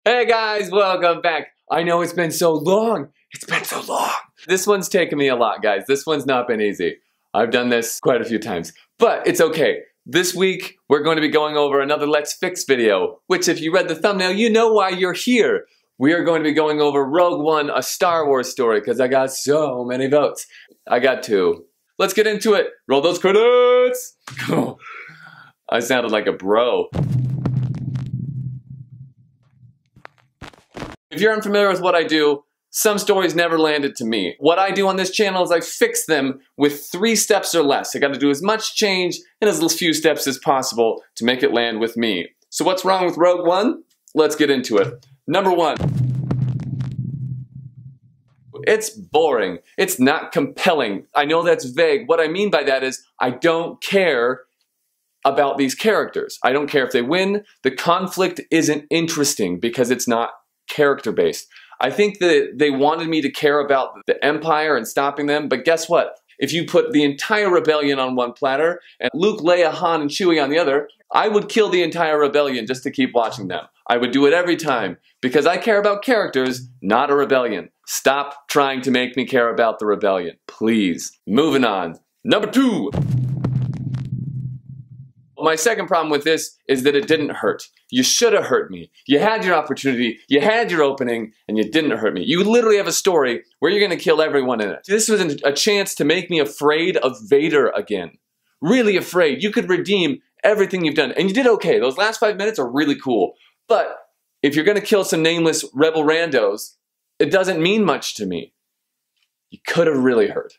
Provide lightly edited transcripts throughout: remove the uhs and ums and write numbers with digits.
Hey guys, welcome back. I know it's been so long. It's been so long. This one's taken me a lot, guys. This one's not been easy. I've done this quite a few times, but it's okay. This week, we're going to be going over another Let's Fix video, which if you read the thumbnail, you know why you're here. We are going to be going over Rogue One, a Star Wars story, because I got so many votes. I got 2. Let's get into it. Roll those credits. I sounded like a bro. If you're unfamiliar with what I do, some stories never landed to me. What I do on this channel is I fix them with 3 steps or less. I gotta do as much change in as few steps as possible to make it land with me. So what's wrong with Rogue One? Let's get into it. Number 1. It's boring. It's not compelling. I know that's vague. What I mean by that is I don't care about these characters. I don't care if they win. The conflict isn't interesting because it's not character-based. I think that they wanted me to care about the Empire and stopping them, but guess what? If you put the entire rebellion on one platter and Luke, Leia, Han, and Chewie on the other, I would kill the entire rebellion just to keep watching them. I would do it every time because I care about characters, not a rebellion. Stop trying to make me care about the rebellion, please. Moving on. Number 2. My second problem with this is that it didn't hurt. You should have hurt me. You had your opportunity, you had your opening, and you didn't hurt me. You literally have a story where you're gonna kill everyone in it. This was a chance to make me afraid of Vader again. Really afraid. You could redeem everything you've done, and you did okay. Those last 5 minutes are really cool. But if you're gonna kill some nameless rebel randos, it doesn't mean much to me. You could have really hurt.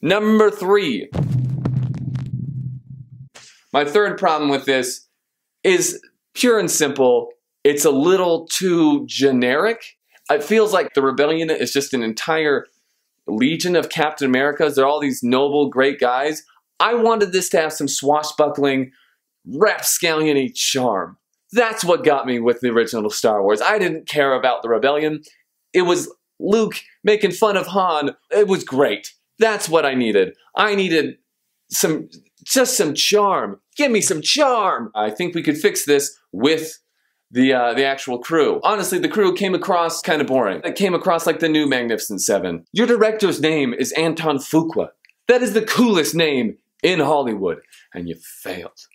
Number 3. My third problem with this is pure and simple. It's a little too generic. It feels like the rebellion is just an entire legion of Captain Americas. They're all these noble, great guys. I wanted this to have some swashbuckling, rapscallion-y charm. That's what got me with the original Star Wars. I didn't care about the rebellion. It was Luke making fun of Han. It was great. That's what I needed. I needed just some charm. Give me some charm. I think we could fix this with the actual crew. Honestly, the crew came across kind of boring. It came across like the new Magnificent Seven. Your director's name is Anton Fuqua. That is the coolest name in Hollywood, and you failed.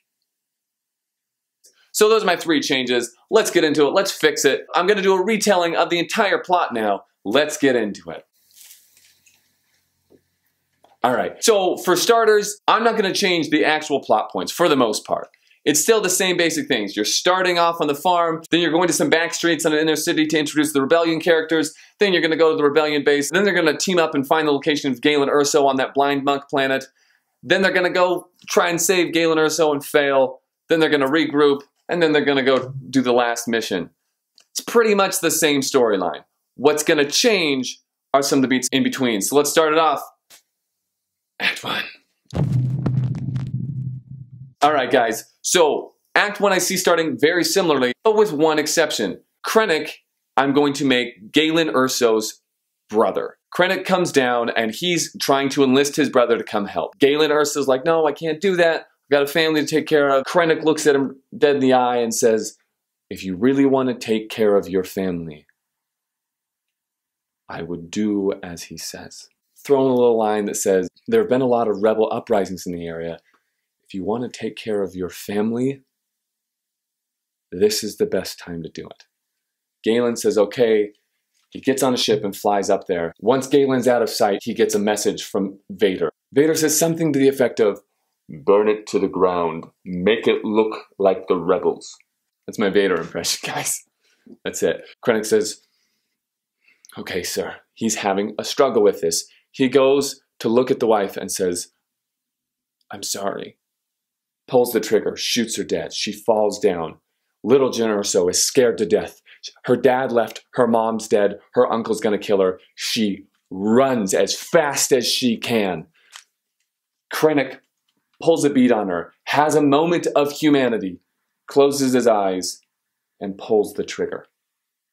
So those are my 3 changes. Let's get into it. Let's fix it. I'm gonna do a retelling of the entire plot now. Let's get into it. Alright, so for starters, I'm not going to change the actual plot points for the most part. It's still the same basic things. You're starting off on the farm, then you're going to some back streets in an inner city to introduce the rebellion characters, then you're going to go to the rebellion base, then they're going to team up and find the location of Jyn Urso on that blind monk planet, then they're going to go try and save Jyn Urso and fail, then they're going to regroup, and then they're going to go do the last mission. It's pretty much the same storyline. What's going to change are some of the beats in between. So let's start it off. Act 1. Alright guys, so Act 1 I see starting very similarly, but with one exception. Krennic, I'm going to make Jyn Urso's brother. Krennic comes down and he's trying to enlist his brother to come help. Jyn Urso's like, no, I can't do that. I've got a family to take care of. Krennic looks at him dead in the eye and says, if you really want to take care of your family, I would do as he says. Throw in a little line that says, there have been a lot of rebel uprisings in the area. If you want to take care of your family, this is the best time to do it. Galen says, okay. He gets on a ship and flies up there. Once Galen's out of sight, he gets a message from Vader. Vader says something to the effect of, burn it to the ground. Make it look like the rebels. That's my Vader impression, guys. That's it. Krennic says, okay, sir. He's having a struggle with this. He goes to look at the wife and says, I'm sorry. Pulls the trigger, shoots her dead. She falls down. Little Jyn Urso is scared to death. Her dad left, her mom's dead, her uncle's gonna kill her. She runs as fast as she can. Krennic pulls a bead on her, has a moment of humanity, closes his eyes, and pulls the trigger,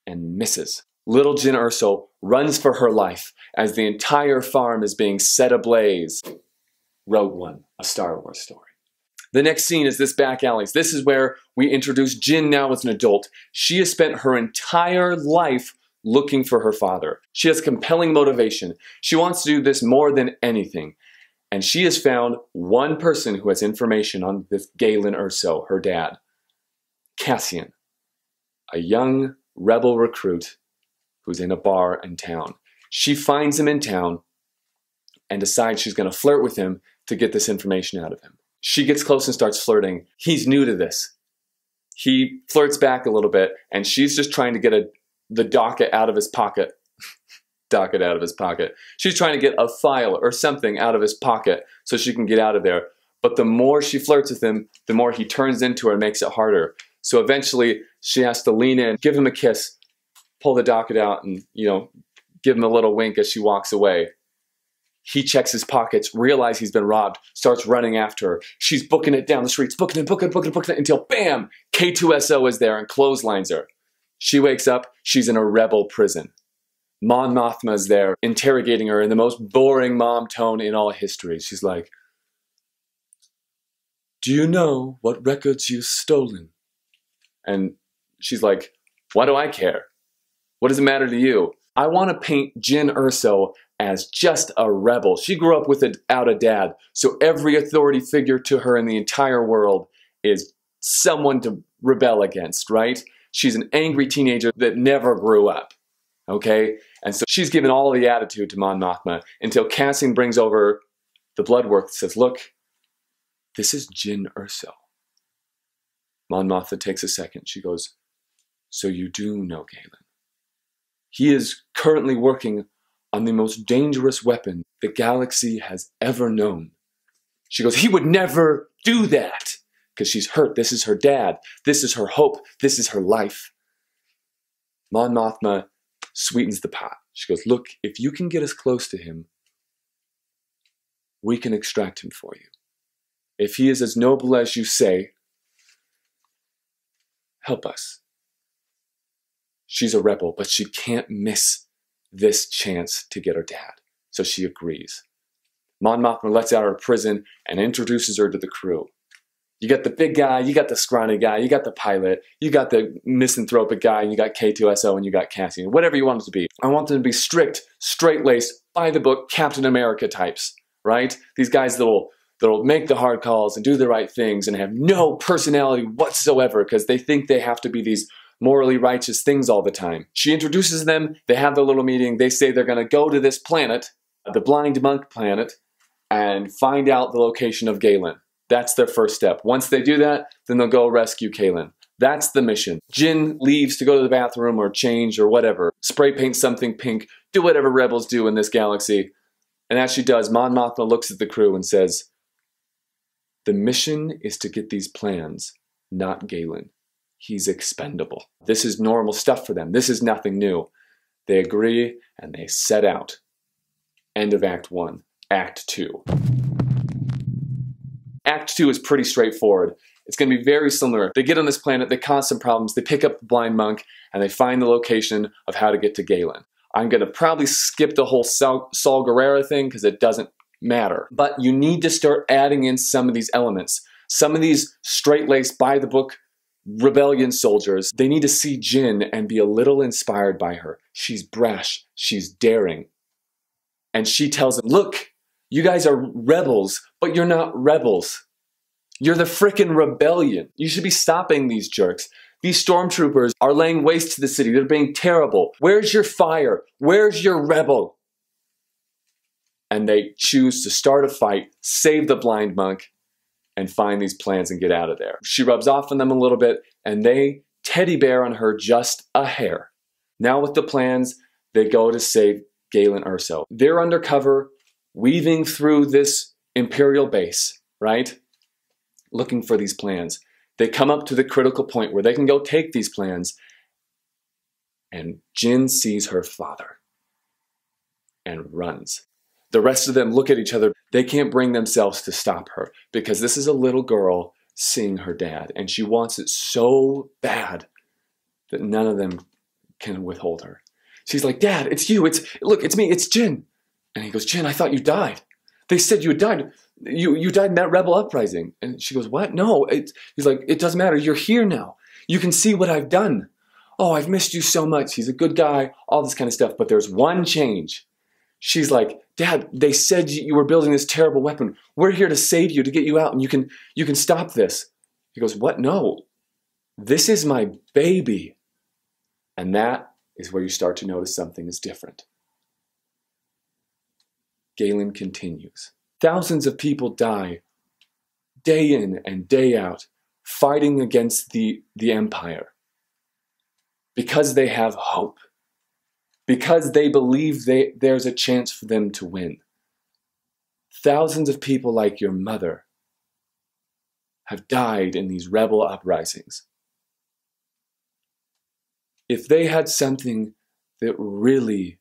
and misses. Little Jyn Urso runs for her life as the entire farm is being set ablaze. Rogue One, a Star Wars story. The next scene is this back alleys. This is where we introduce Jyn now as an adult. She has spent her entire life looking for her father. She has compelling motivation. She wants to do this more than anything. And she has found one person who has information on this Jyn Urso, her dad. Cassian, a young rebel recruit who's in a bar in town. She finds him in town and decides she's going to flirt with him to get this information out of him. She gets close and starts flirting. He's new to this. He flirts back a little bit, and she's just trying to get the docket out of his pocket. Docket out of his pocket. She's trying to get a file or something out of his pocket so she can get out of there. But the more she flirts with him, the more he turns into her and makes it harder. So eventually, she has to lean in, give him a kiss, pull the docket out, and, give him a little wink as she walks away. He checks his pockets, realizes he's been robbed, starts running after her. She's booking it down the streets, booking it, until bam, K2SO is there and clotheslines her. She wakes up, she's in a rebel prison. Mon Mothma's there, interrogating her in the most boring mom tone in all history. She's like, "Do you know what records you've stolen?" And she's like, "Why do I care? What does it matter to you?" I want to paint Jyn Urso as just a rebel. She grew up without a dad, so every authority figure to her in the entire world is someone to rebel against, right? She's an angry teenager that never grew up, okay? And so she's given all the attitude to Mon Mothma until Cassian brings over the blood work and says, "Look, this is Jyn Urso." Mon Mothma takes a second. She goes, "So you do know Galen. He is currently working on the most dangerous weapon the galaxy has ever known." She goes, "He would never do that," because she's hurt. This is her dad. This is her hope. This is her life. Mon Mothma sweetens the pot. She goes, "Look, if you can get us close to him, we can extract him for you. If he is as noble as you say, help us." She's a rebel, but she can't miss this chance to get her dad. So she agrees. Mon Mothma lets out of her prison and introduces her to the crew. You got the big guy, you got the scrawny guy, you got the pilot, you got the misanthropic guy, and you got K2SO, and you got Cassian. Whatever you want it to be. I want them to be strict, straight-laced, by-the-book Captain America types, right? These guys that'll make the hard calls and do the right things and have no personality whatsoever because they think they have to be these morally righteous things all the time. She introduces them, they have their little meeting, they say they're going to go to this planet, the Blind Monk planet, and find out the location of Galen. That's their first step. Once they do that, then they'll go rescue Galen. That's the mission. Jyn leaves to go to the bathroom or change or whatever. Spray paint something pink, do whatever rebels do in this galaxy. And as she does, Mon Mothma looks at the crew and says, "The mission is to get these plans, not Galen. He's expendable." This is normal stuff for them. This is nothing new. They agree and they set out. End of Act 1. Act 2. Act 2 is pretty straightforward. It's going to be very similar. They get on this planet, they cause some problems, they pick up the blind monk, and they find the location of how to get to Galen. I'm going to probably skip the whole Saw Gerrera thing because it doesn't matter. But you need to start adding in some of these elements. Some of these straight-laced, by-the-book rebellion soldiers, they need to see Jyn and be a little inspired by her. She's brash, she's daring. And she tells them, "Look, you guys are rebels, but you're not rebels. You're the frickin' rebellion. You should be stopping these jerks. These stormtroopers are laying waste to the city. They're being terrible. Where's your fire? Where's your rebel?" And they choose to start a fight, save the blind monk, and find these plans and get out of there. She rubs off on them a little bit, and they teddy bear on her just a hair. Now with the plans, they go to save Jyn Urso. They're undercover, weaving through this Imperial base, right? Looking for these plans. They come up to the critical point where they can go take these plans, and Jyn sees her father and runs. The rest of them look at each other. They can't bring themselves to stop her because this is a little girl seeing her dad, and she wants it so bad that none of them can withhold her. She's like, "Dad, it's you. Look, it's me. It's Jyn." And he goes, "Jyn, I thought you died. They said you had died." You died in that rebel uprising. And she goes, what? No. He's like, it doesn't matter. You're here now. You can see what I've done. Oh, I've missed you so much. He's a good guy, all this kind of stuff. But there's one change. She's like, Dad, they said you were building this terrible weapon. We're here to save you, to get you out, and you can stop this. He goes, what? No. This is my baby. And that is where you start to notice something is different. Galen continues. Thousands of people die day in and day out fighting against the Empire because they have hope, because they believe there's a chance for them to win. Thousands of people like your mother have died in these rebel uprisings. If they had something that really,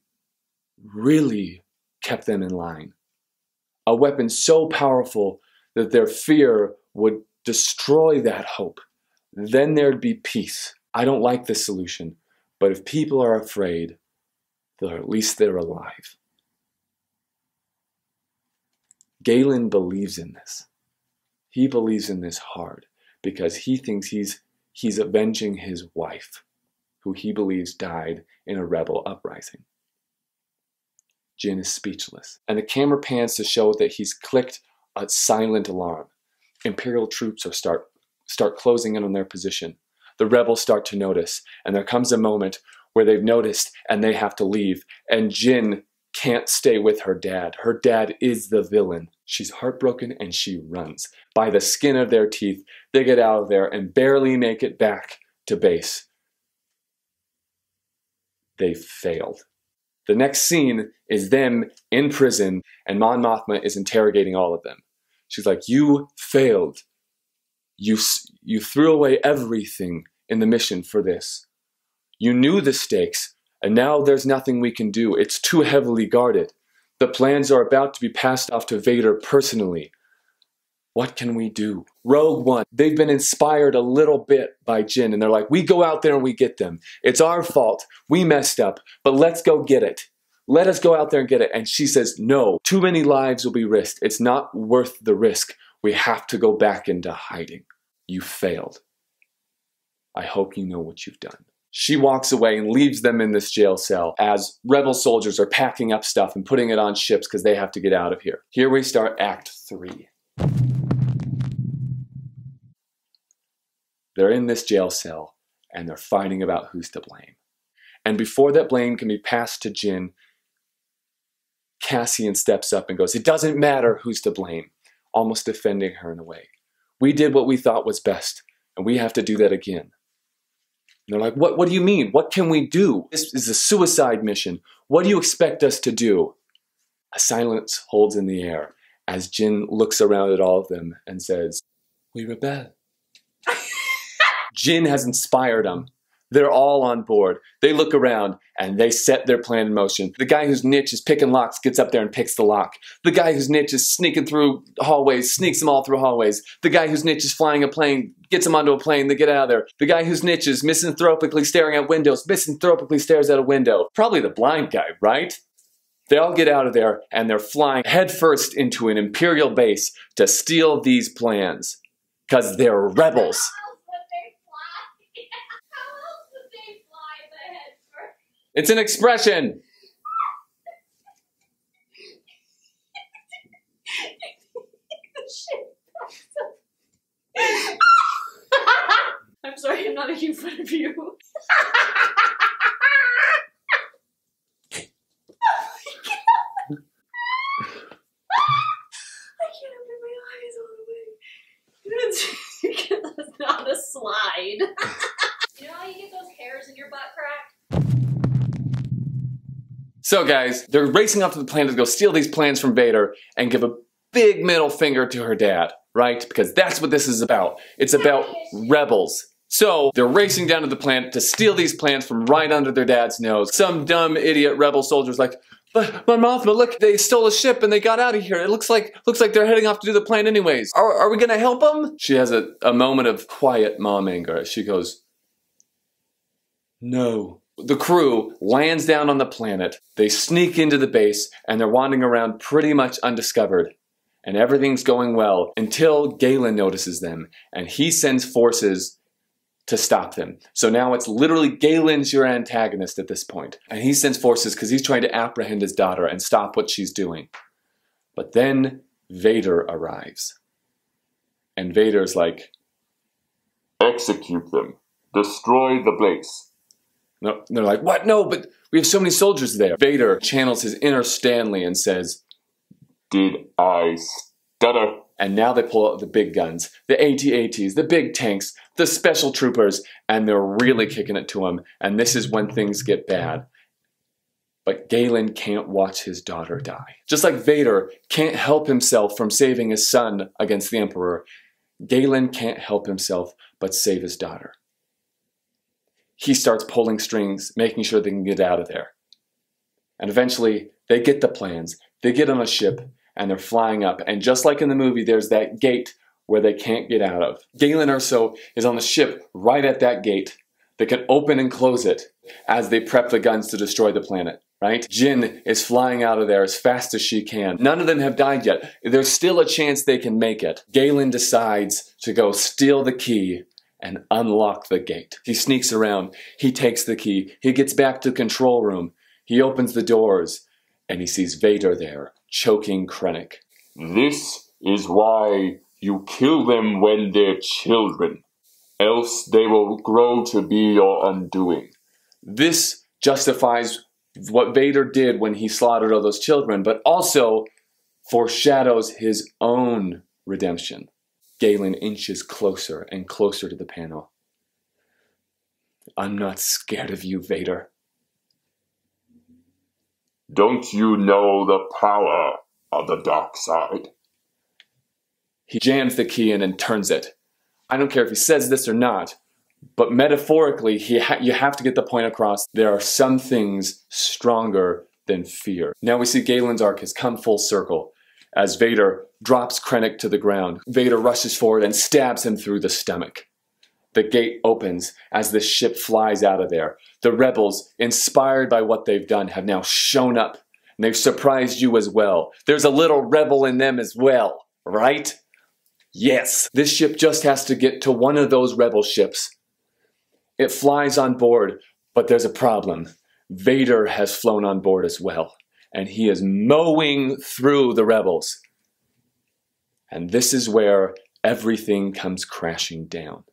really kept them in line, a weapon so powerful that their fear would destroy that hope, then there'd be peace. I don't like this solution, but if people are afraid, then at least they're alive. Galen believes in this. He believes in this hard because he thinks he's avenging his wife, who he believes died in a rebel uprising. Jyn is speechless, and the camera pans to show that he's clicked a silent alarm. Imperial troops start closing in on their position. The rebels start to notice, and there comes a moment where they've noticed and they have to leave, and Jyn can't stay with her dad. Her dad is the villain. She's heartbroken and she runs. By the skin of their teeth, they get out of there and barely make it back to base. They failed. The next scene is them in prison, and Mon Mothma is interrogating all of them. She's like, you failed. You threw away everything in the mission for this. You knew the stakes, and now there's nothing we can do. It's too heavily guarded. The plans are about to be passed off to Vader personally. What can we do? Rogue One, they've been inspired a little bit by Jyn, and they're like, we go out there and we get them. It's our fault. We messed up, but let's go get it. Let us go out there and get it. And she says, no, too many lives will be risked. It's not worth the risk. We have to go back into hiding. You failed. I hope you know what you've done. She walks away and leaves them in this jail cell as rebel soldiers are packing up stuff and putting it on ships because they have to get out of here. Here we start Act 3. They're in this jail cell and they're fighting about who's to blame. And before that blame can be passed to Jyn, Cassian steps up and goes, it doesn't matter who's to blame, almost defending her in a way. We did what we thought was best, and we have to do that again. And they're like, what do you mean? What can we do? This is a suicide mission. What do you expect us to do? A silence holds in the air as Jyn looks around at all of them and says, we rebel. Jyn has inspired them. They're all on board. They look around and they set their plan in motion. The guy whose niche is picking locks gets up there and picks the lock. The guy whose niche is sneaking through hallways sneaks them all through hallways. The guy whose niche is flying a plane gets them onto a plane, they get out of there. The guy whose niche is misanthropically staring at windows misanthropically stares at a window. Probably the blind guy, right? They all get out of there and they're flying headfirst into an Imperial base to steal these plans. Because they're rebels. It's an expression. I'm sorry, I'm not making fun of you. Oh my God. I can't open my eyes all the way. That's not a slide. You know how you get those hairs in your butt crack? So guys, they're racing off to the planet to go steal these plans from Vader and give a big middle finger to her dad, right? Because that's what this is about. It's about rebels. So they're racing down to the planet to steal these plans from right under their dad's nose. Some dumb idiot rebel soldier's like, but Mon Mothma, look, they stole a ship and they got out of here. It looks like they're heading off to do the plan anyways. Are we gonna help them? She has a moment of quiet mom anger. She goes, no. The crew lands down on the planet. They sneak into the base and they're wandering around pretty much undiscovered. and everything's going well until Galen notices them, and he sends forces to stop them. So now it's literally Galen's your antagonist at this point. And he sends forces because he's trying to apprehend his daughter and stop what she's doing. But then Vader arrives. And Vader's like, execute them. Destroy the place. no, they're like, what? No, but we have so many soldiers there. Vader channels his inner Stanley and says, did I stutter? and now they pull out the big guns, the AT-ATs, the big tanks, the special troopers, and they're really kicking it to him. And this is when things get bad. But Galen can't watch his daughter die. Just like Vader can't help himself from saving his son against the Emperor, Galen can't help himself but save his daughter. He starts pulling strings, making sure they can get out of there. And eventually, they get the plans. They get on a ship, and they're flying up. And just like in the movie, there's that gate where they can't get out of. Jyn Urso is on the ship right at that gate. They can open and close it as they prep the guns to destroy the planet, right? Jyn is flying out of there as fast as she can. None of them have died yet. There's still a chance they can make it. Galen decides to go steal the key and unlock the gate. He sneaks around. He takes the key. He gets back to the control room. He opens the doors, and he sees Vader there, choking Krennic. This is why you kill them when they're children, else they will grow to be your undoing. This justifies what Vader did when he slaughtered all those children, but also foreshadows his own redemption. Galen inches closer and closer to the panel. I'm not scared of you, Vader. Don't you know the power of the dark side? He jams the key in and turns it. I don't care if he says this or not, but metaphorically, you have to get the point across. There are some things stronger than fear. Now we see Galen's arc has come full circle as Vader drops Krennic to the ground. Vader rushes forward and stabs him through the stomach. The gate opens as the ship flies out of there. The rebels, inspired by what they've done, have now shown up. And they've surprised you as well. There's a little rebel in them as well, right? Yes. This ship just has to get to one of those rebel ships. It flies on board, but there's a problem. Vader has flown on board as well. And he is mowing through the rebels. And this is where everything comes crashing down.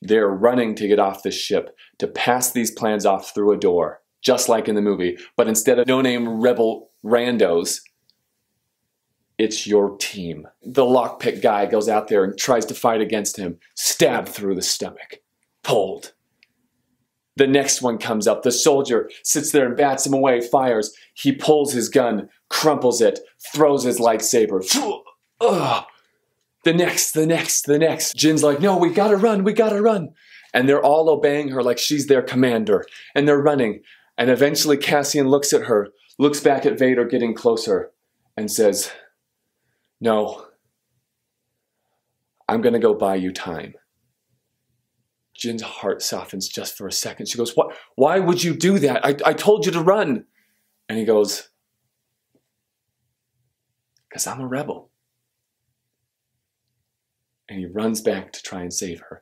They're running to get off the ship, to pass these plans off through a door, just like in the movie. But instead of no-name rebel randos, it's your team. The lockpick guy goes out there and tries to fight against him, stabbed through the stomach, pulled. The next one comes up. The soldier sits there and bats him away, fires. He pulls his gun, crumples it, throws his lightsaber. Ugh. The next. Jyn's like, no, we gotta run. And they're all obeying her like she's their commander. And they're running. And eventually Cassian looks at her, looks back at Vader getting closer, and says, no, I'm gonna go buy you time. Jyn's heart softens just for a second. She goes, what? Why would you do that? I told you to run. And he goes, because I'm a rebel. And he runs back to try and save her.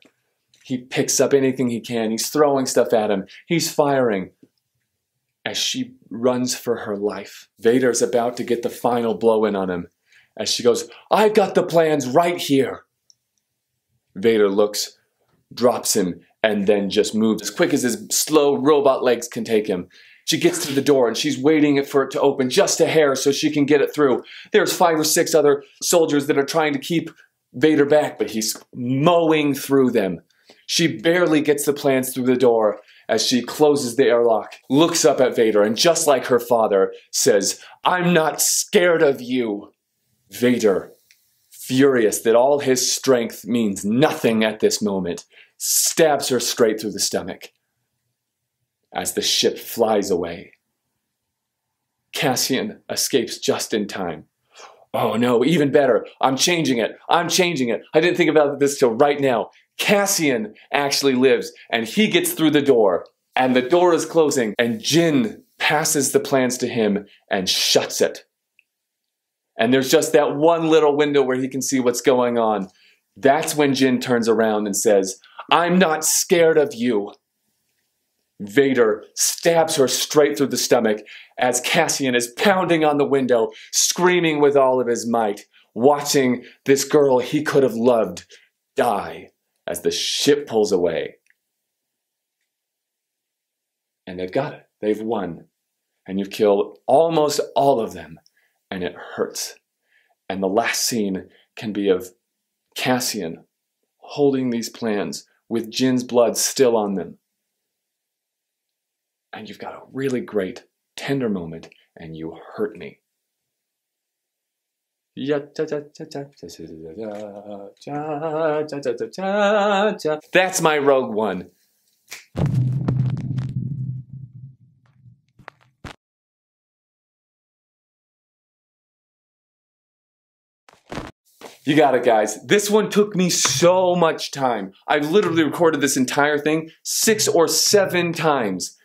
He picks up anything he can. He's throwing stuff at him. He's firing as she runs for her life. Vader's about to get the final blow in on him as she goes, I've got the plans right here. Vader looks, drops him, and then just moves as quick as his slow robot legs can take him. She gets to the door and she's waiting for it to open just a hair so she can get it through. There's 5 or 6 other soldiers that are trying to keep Vader back, but he's mowing through them. She barely gets the plans through the door as she closes the airlock, looks up at Vader, and just like her father, says, I'm not scared of you. Vader, furious that all his strength means nothing at this moment, stabs her straight through the stomach as the ship flies away. Cassian escapes just in time. Oh no, even better. I'm changing it. I didn't think about this till right now. Cassian actually lives, and he gets through the door, and the door is closing, and Jyn passes the plans to him and shuts it. and there's just that one little window where he can see what's going on. That's when Jyn turns around and says, "I'm not scared of you." Vader stabs her straight through the stomach as Cassian is pounding on the window, screaming with all of his might, watching this girl he could have loved die as the ship pulls away. And they've got it. They've won. And you've killed almost all of them. And it hurts. And the last scene can be of Cassian holding these plans with Jyn's blood still on them. And you've got a really great, tender moment, and you hurt me. That's my Rogue One. You got it, guys. This one took me so much time. I've literally recorded this entire thing 6 or 7 times.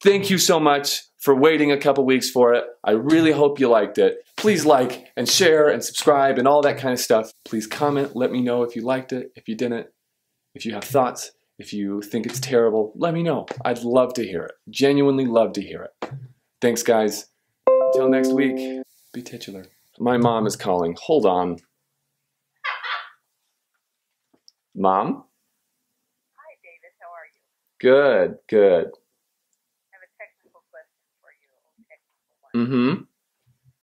Thank you so much for waiting a couple weeks for it. I really hope you liked it. Please like and share and subscribe and all that kind of stuff. Please comment. Let me know if you liked it, if you didn't, if you have thoughts, if you think it's terrible. Let me know. I'd love to hear it. Genuinely love to hear it. Thanks, guys. Until next week, be titular. My mom is calling. Hold on. Mom? Hi, David. How are you? Good, good. I have a technical question for you. A technical one. Mm-hmm.